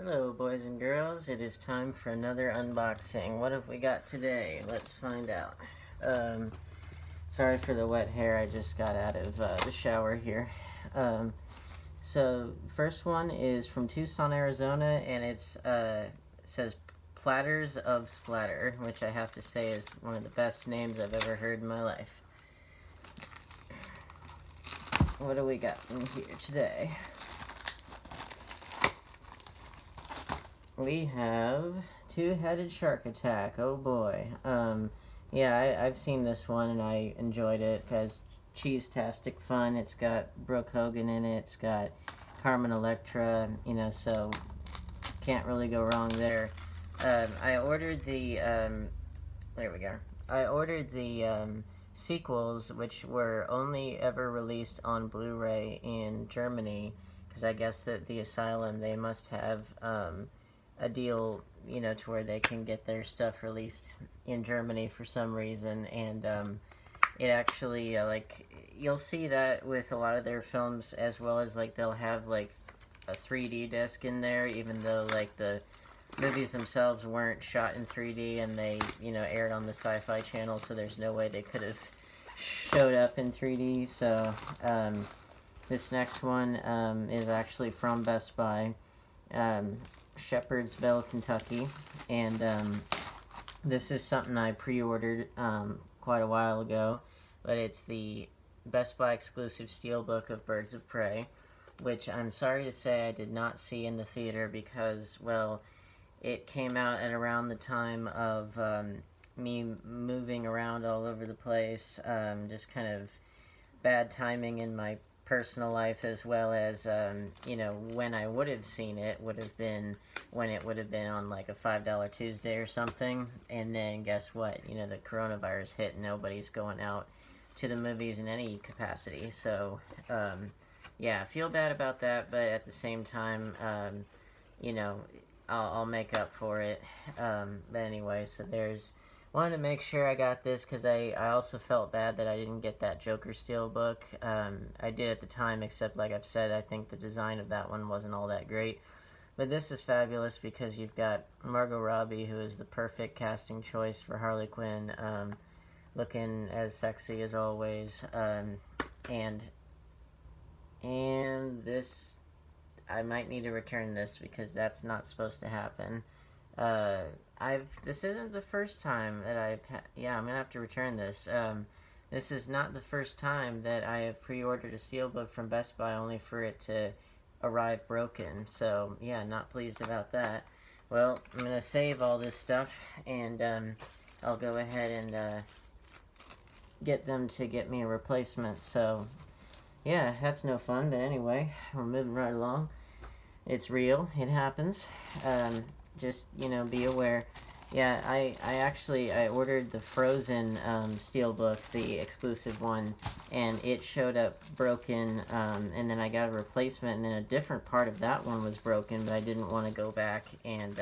Hello, boys and girls. It is time for another unboxing. What have we got today? Let's find out. Sorry for the wet hair. I just got out of the shower here. So, first one is from Tucson, Arizona, and it says Platters of Splatter, which I have to say is one of the best names I've ever heard in my life. What do we got in here today? We have Two-Headed Shark Attack. Oh boy. Yeah, I've seen this one and I enjoyed it because cheese-tastic fun. It's got Brooke Hogan in it. It's got Carmen Electra, so can't really go wrong there. I ordered the, there we go. I ordered the sequels, which were only ever released on Blu-ray in Germany, because I guess that the Asylum, they must have a deal, to where they can get their stuff released in Germany for some reason, and it actually, you'll see that with a lot of their films, as well as, they'll have, a 3D disc in there, even though, the movies themselves weren't shot in 3D, and they, aired on the Sci-Fi Channel, so there's no way they could have showed up in 3D, so, this next one, is actually from Best Buy, Shepherdsville, Kentucky, and this is something I pre-ordered quite a while ago, but it's the Best Buy exclusive Steelbook of Birds of Prey, which I'm sorry to say I did not see in the theater because, well, it came out at around the time of me moving around all over the place, just kind of bad timing in my personal life, as well as, when I would have seen it would have been when it would have been on a $5 Tuesday or something, and then guess what, the coronavirus hit and nobody's going out to the movies in any capacity, so, yeah, I feel bad about that, but at the same time, I'll make up for it, but anyway, so wanted to make sure I got this because I also felt bad that I didn't get that Joker Steelbook. I did at the time, except like I've said, I think the design of that one wasn't all that great. But this is fabulous because you've got Margot Robbie, who is the perfect casting choice for Harley Quinn, looking as sexy as always. And this, I might need to return this because that's not supposed to happen. This isn't the first time that yeah, I'm gonna have to return this. This is not the first time that I have pre-ordered a Steelbook from Best Buy only for it to arrive broken, so yeah, not pleased about that. Well, I'm gonna save all this stuff, and I'll go ahead and get them to get me a replacement, so yeah, that's no fun, but anyway, we're moving right along. It's real, it happens. Just, be aware. Yeah, I ordered the Frozen Steelbook, the exclusive one, and it showed up broken, and then I got a replacement, and then a different part of that one was broken, but I didn't want to go back and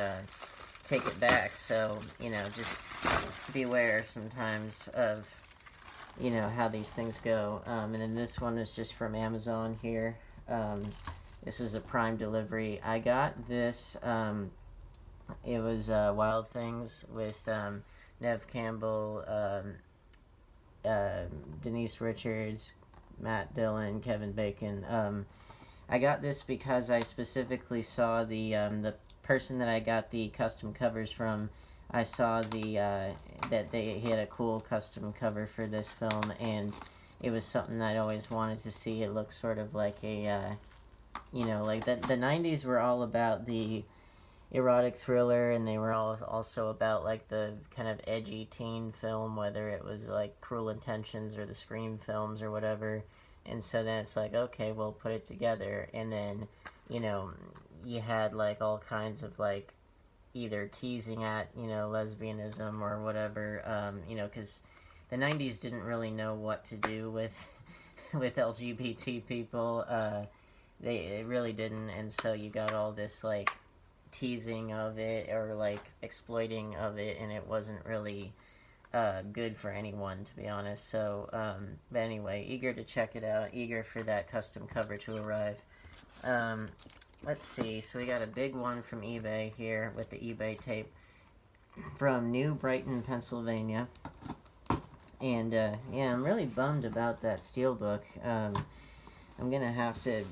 take it back, so, just beware sometimes of, how these things go. And then this one is just from Amazon here. This is a Prime delivery. I got this, it was Wild Things with Neve Campbell, Denise Richards, Matt Dillon, Kevin Bacon. I got this because I specifically saw the person that I got the custom covers from. I saw that they had a cool custom cover for this film, and it was something I'd always wanted to see. It looked sort of like a, the 90s were all about the erotic thriller, and they were also about the kind of edgy teen film, whether it was Cruel Intentions or the Scream films or whatever. And so then it's okay, we'll put it together, and then you had all kinds of either teasing at lesbianism or whatever, because the 90s didn't really know what to do with with LGBT people. They really didn't, and so you got all this teasing of it or exploiting of it, and it wasn't really good for anyone, to be honest. So but anyway, eager to check it out, eager for that custom cover to arrive. let's see. So we got a big one from eBay here with the eBay tape from New Brighton, Pennsylvania. And yeah, I'm really bummed about that Steelbook. I'm gonna have to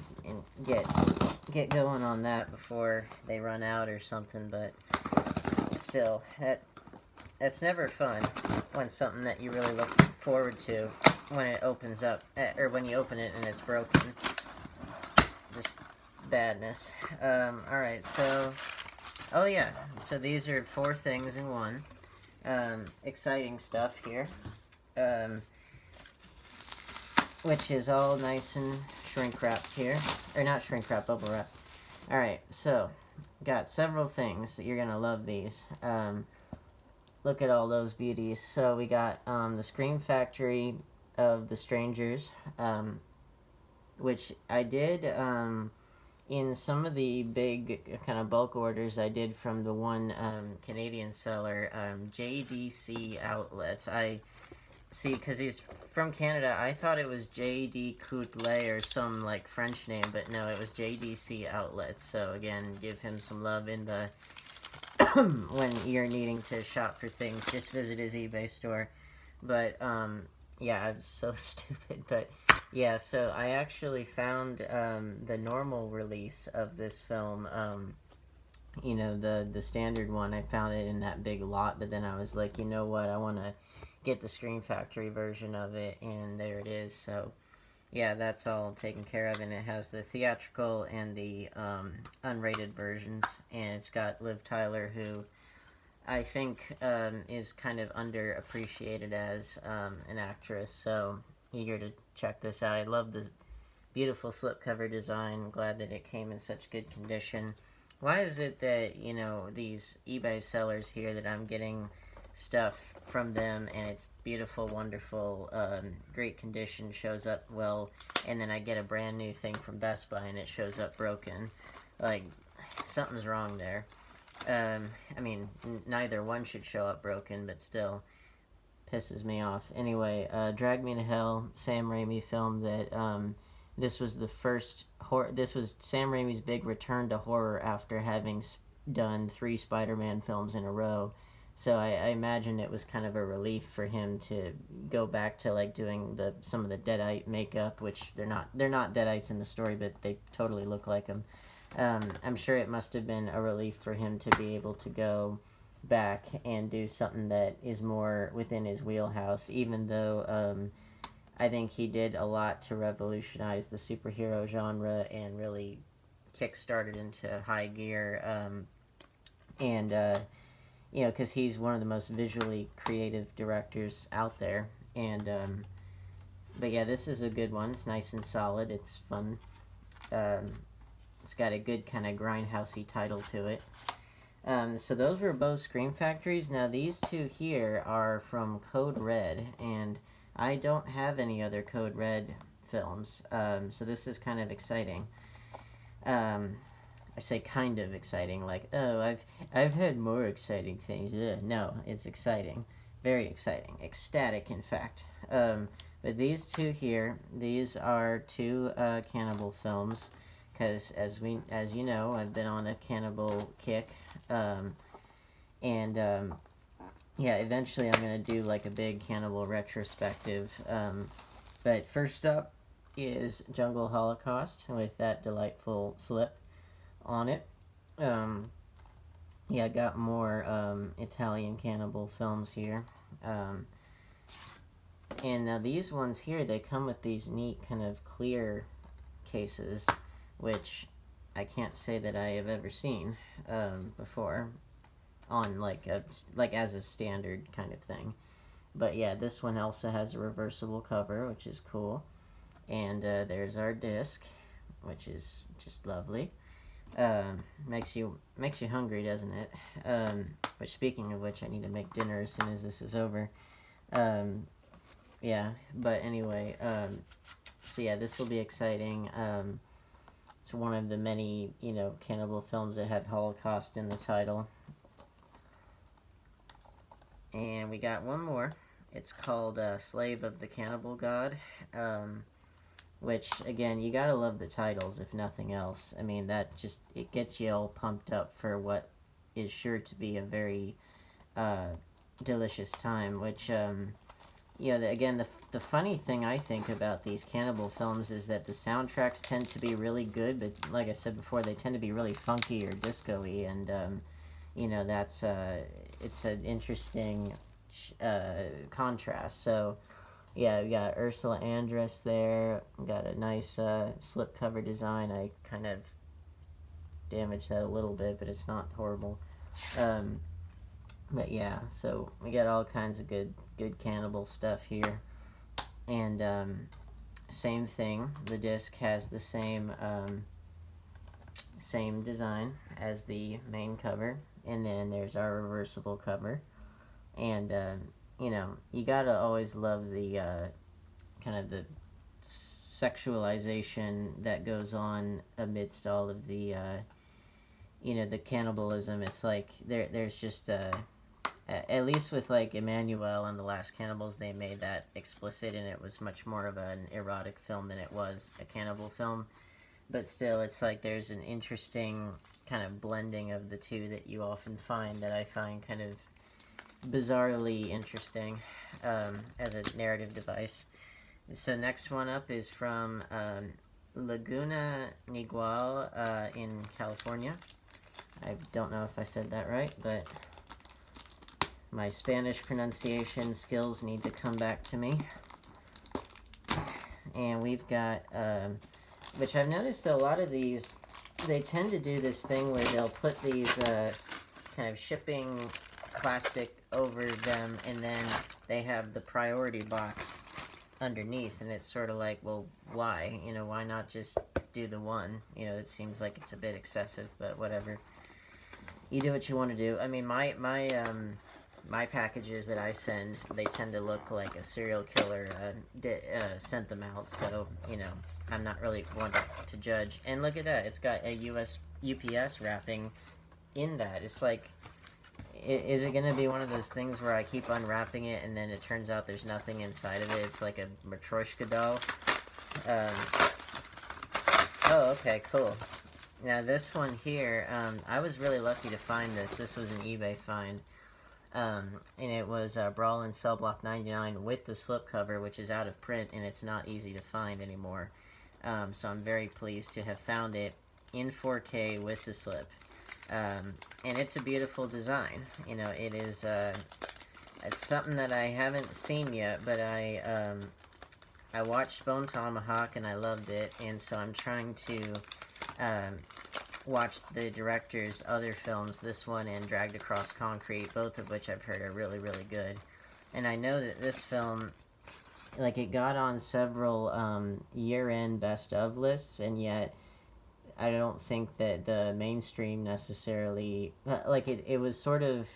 get going on that before they run out or something. But still, that's never fun when something that you really look forward to, when it opens up, or when you open it and it's broken. Just badness. Alright, so, oh yeah, so these are 4 things in one. Exciting stuff here. Which is all nice and shrink wrapped here. Or not shrink wrap, bubble wrap. Alright, so, got several things that you're gonna love these. Look at all those beauties. So we got the Scream Factory of the Strangers, which I did in some of the big kind of bulk orders I did from the one Canadian seller, JDC Outlets. I see, because he's from Canada, I thought it was JD Coutelet or some like French name, but no, it was JDC Outlets. So again, give him some love in the when you're needing to shop for things, just visit his eBay store. But yeah, I'm so stupid, but yeah, so I actually found the normal release of this film, you know, the standard one. I found it in that big lot, but then I was like, you know what, I want to get the Scream Factory version of it, and there it is. So yeah, that's all taken care of, and it has the theatrical and the unrated versions, and it's got Liv Tyler, who I think is kind of underappreciated as an actress, so eager to check this out. I love the beautiful slipcover design. I'm glad that it came in such good condition. Why is it that, you know, these eBay sellers here, that I'm getting stuff from them and it's beautiful, wonderful, great condition, shows up well, and then I get a brand new thing from Best Buy and it shows up broken? Like, something's wrong there. I mean, neither one should show up broken, but still pisses me off. Anyway, Drag Me to Hell, Sam Raimi film that, this was the first this was Sam Raimi's big return to horror after having done 3 Spider-Man films in a row. So I imagine it was kind of a relief for him to go back to like doing some of the Deadite makeup, which they're not Deadites in the story, but they totally look like them. I'm sure it must have been a relief for him to be able to go back and do something that is more within his wheelhouse, even though I think he did a lot to revolutionize the superhero genre and really kick-started into high gear. And you know, because he's one of the most visually creative directors out there. And but yeah, this is a good one. It's nice and solid. It's fun. It's got a good kind of grindhousey title to it. So those were both Scream Factories. Now these two here are from Code Red, and I don't have any other Code Red films, so this is kind of exciting. I say kind of exciting, like, oh, I've had more exciting things. Ugh. No, it's exciting, very exciting, ecstatic, in fact. But these two here, these are 2 cannibal films, because as you know, I've been on a cannibal kick, and yeah, eventually I'm gonna do like a big cannibal retrospective. But first up is Jungle Holocaust with that delightful slip on it. Yeah, I got more Italian cannibal films here. And now these ones here, they come with these neat kind of clear cases, which I can't say that I have ever seen before on like as a standard kind of thing. But yeah, this one also has a reversible cover, which is cool. And there's our disc, which is just lovely. Makes you hungry, doesn't it? Which, speaking of which, I need to make dinner as soon as this is over. Yeah, but anyway, so yeah, this will be exciting. It's one of the many, you know, cannibal films that had Holocaust in the title. And we got one more. It's called Slave of the Cannibal God. which, again, you gotta love the titles, if nothing else. I mean, that just, it gets you all pumped up for what is sure to be a very delicious time, which, again, the funny thing I think about these cannibal films is that the soundtracks tend to be really good, but like I said before, they tend to be really funky or disco-y, and, that's, it's an interesting contrast. So, yeah, we got Ursula Andress there. We got a nice slipcover design. I kind of damaged that a little bit, but it's not horrible. But yeah, so we got all kinds of good cannibal stuff here. And same thing, the disc has the same design as the main cover. And then there's our reversible cover. And you gotta always love the kind of the sexualization that goes on amidst all of the the cannibalism. It's like there's just at least with like Emmanuel and the Last Cannibals, they made that explicit, and it was much more of an erotic film than it was a cannibal film. But still, it's like there's an interesting kind of blending of the two that you often find, that I find kind of bizarrely interesting as a narrative device. So next one up is from Laguna Niguel in California. I don't know if I said that right, but my Spanish pronunciation skills need to come back to me. And we've got, which I've noticed that a lot of these, they tend to do this thing where they'll put these kind of shipping plastic over them, and then they have the priority box underneath, and it's sort of like, well, why? Why not just do the one? It seems like it's a bit excessive, but whatever. You do what you want to do. I mean, my packages that I send, they tend to look like a serial killer sent them out, so, I'm not really one to judge. And look at that, it's got a UPS wrapping in that. It's like, is it going to be one of those things where I keep unwrapping it and then it turns out there's nothing inside of it? It's like a Matryoshka doll. Oh, okay, cool. Now this one here, I was really lucky to find this. This was an eBay find. And it was Brawl in Cell Block 99 with the slipcover, which is out of print and it's not easy to find anymore. So I'm very pleased to have found it in 4K with the slip. And it's a beautiful design. It is, it's something that I haven't seen yet, but I watched Bone Tomahawk and I loved it, and so I'm trying to watch the director's other films, this one and Dragged Across Concrete, both of which I've heard are really, really good. And I know that this film, like, it got on several year-end best-of lists, and yet I don't think that the mainstream necessarily, like, it was sort of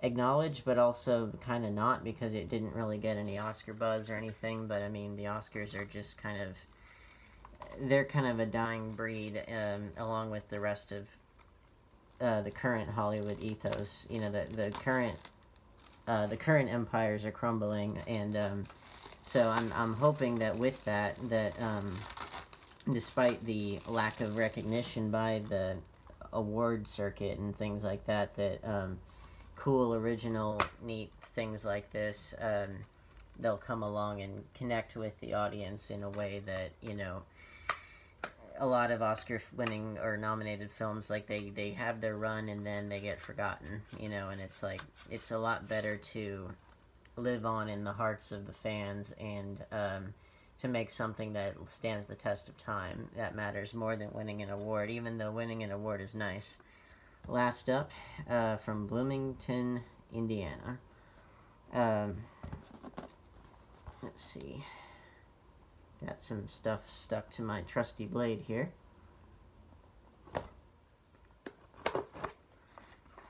acknowledged, but also kind of not, because it didn't really get any Oscar buzz or anything. But I mean, the Oscars are just kind of, they're kind of a dying breed, along with the rest of the current Hollywood ethos. The current empires are crumbling, and so I'm hoping that with that despite the lack of recognition by the award circuit and things like that, cool, original, neat things like this, they'll come along and connect with the audience in a way that, a lot of Oscar-winning or nominated films, like, they have their run and then they get forgotten, and it's like, it's a lot better to live on in the hearts of the fans and to make something that stands the test of time. That matters more than winning an award, even though winning an award is nice. Last up, from Bloomington, Indiana. Let's see. Got some stuff stuck to my trusty blade here.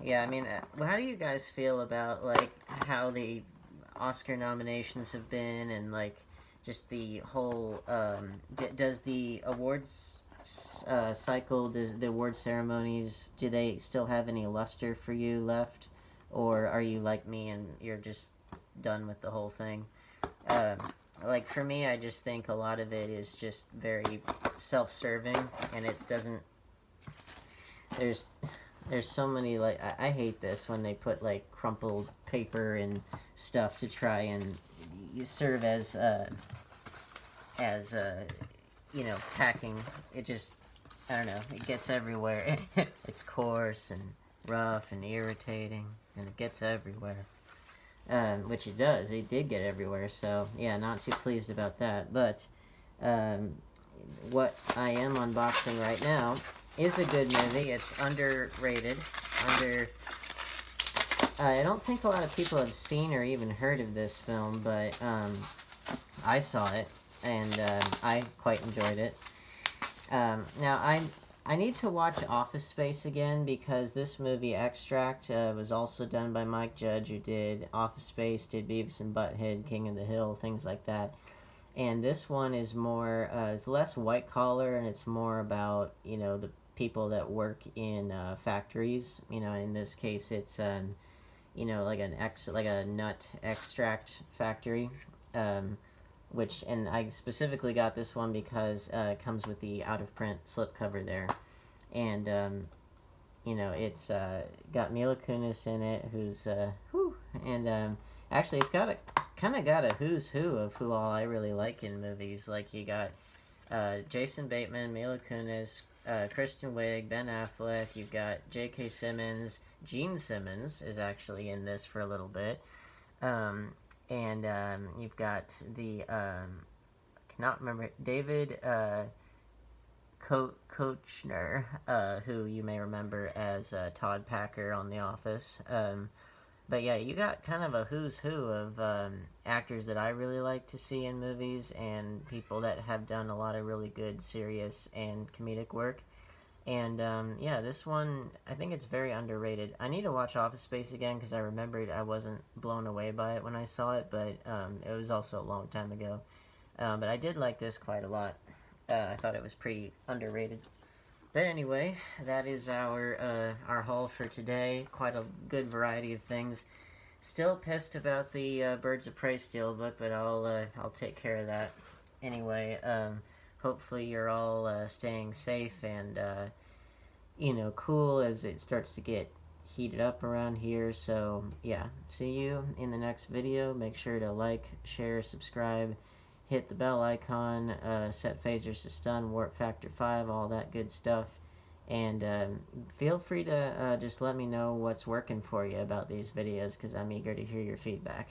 Yeah, I mean, how do you guys feel about, like, how the Oscar nominations have been, and, like, just the whole, does the awards cycle, does the award ceremonies, do they still have any luster for you left? Or are you like me and you're just done with the whole thing? like for me, I just think a lot of it is just very self-serving, and it doesn't. There's so many, like, I hate this when they put like crumpled paper and stuff to try and serve as you know, packing. It just, I don't know, it gets everywhere. It's coarse and rough and irritating, and it gets everywhere. Which it does. It did get everywhere, so yeah, not too pleased about that. But what I am unboxing right now is a good movie. It's underrated. I don't think a lot of people have seen or even heard of this film, but I saw it, and I quite enjoyed it. Now, I need to watch Office Space again, because this movie, Extract, was also done by Mike Judge, who did Office Space, did Beavis and Butthead, King of the Hill, things like that. And this one is more, it's less white collar, and it's more about, you know, the people that work in factories. You know, in this case, it's, you know, like a nut extract factory. Which, and I specifically got this one because it comes with the out-of-print slipcover there. And, you know, it's got Mila Kunis in it, who's, and actually it's kind of got a who's who of who all I really like in movies. Like, you got Jason Bateman, Mila Kunis, Kristen Wiig, Ben Affleck, you've got J.K. Simmons, Gene Simmons is actually in this for a little bit. And you've got the, cannot remember, David Koechner, who you may remember as Todd Packer on The Office. But yeah, you got kind of a who's who of actors that I really like to see in movies, and people that have done a lot of really good, serious, and comedic work. And yeah, this one, I think it's very underrated. I need to watch Office Space again, because I remembered I wasn't blown away by it when I saw it, but it was also a long time ago. But I did like this quite a lot. I thought it was pretty underrated. But anyway, that is our haul for today. Quite a good variety of things. Still pissed about the Birds of Prey Steelbook, but I'll take care of that. Anyway, hopefully you're all staying safe and, you know, cool as it starts to get heated up around here. So, yeah, see you in the next video. Make sure to like, share, subscribe, hit the bell icon, set phasers to stun, warp factor 5, all that good stuff. And feel free to just let me know what's working for you about these videos, because I'm eager to hear your feedback.